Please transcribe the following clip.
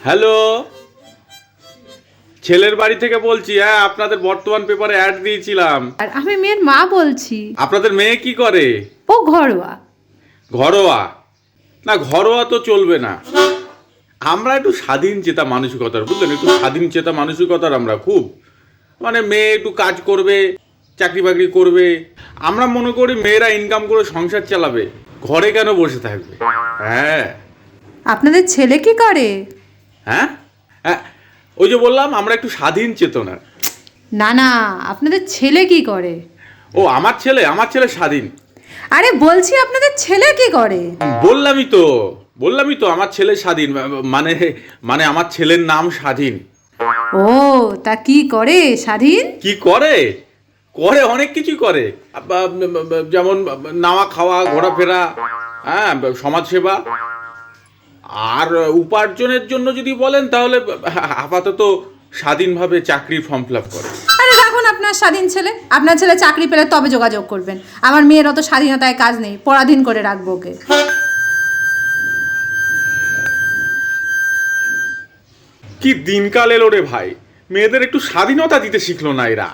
Hello, ছেলের বাড়ি থেকে বলছি। হ্যাঁ, আপনাদের বর্তমান পেপারে অ্যাড দিয়েছিলাম। আর আমি মেয়ের মা বলছি। আপনাদের মেয়ে কি করে? ও ঘরোয়া। ঘরোয়া? না, ঘরোয়া তো চলবে না। আমরা একটু স্বাধীন চেতা মানসিকতার, বুঝলেন, একটু স্বাধীন চেতা মানসিকতার আমরা খুব। মানে মেয়ে একটু কাজ করবে, চাকরি বাকরি করবে। আমরা মনে করি মেয়েরা ইনকাম করে সংসার চালাবে, ঘরে কেন বসে থাকবে? হ্যাঁ। আপনাদের ছেলে কি করে? হ্যাঁ হ্যাঁ, ওই যে বললাম আমরা একটু স্বাধীন চেতনার। না না, আপনাদের ছেলে কি করে? ও, আমার ছেলে স্বাধীন। আরে বলছি আপনাদের ছেলে কি করে? বললামই তো আমার ছেলে স্বাধীন। মানে মানে আমার ছেলের নাম স্বাধীন। ও, তা কি করে স্বাধীন? কি করে? করে অনেক কিছুই করে। যেমন নাওয়া খাওয়া, ঘোরাফেরা, হ্যাঁ, সমাজসেবা। আর উপার্জনের জন্য যদি বলেন তাহলে আপাতত স্বাধীনভাবে চাকরির ফর্ম ফিল আপ করে। আরে রাখুন আপনার স্বাধীন ছেলে। আপনার ছেলে চাকরি পেলে তবে যোগাযোগ করবেন। আমার মেয়ের অত স্বাধীনতায় কাজ নেই, পরাধীন করে রাখবো ওকে। কি দিনকাল এলো রে ভাই, মেয়েদের একটু স্বাধীনতা দিতে শিখলো না এরা।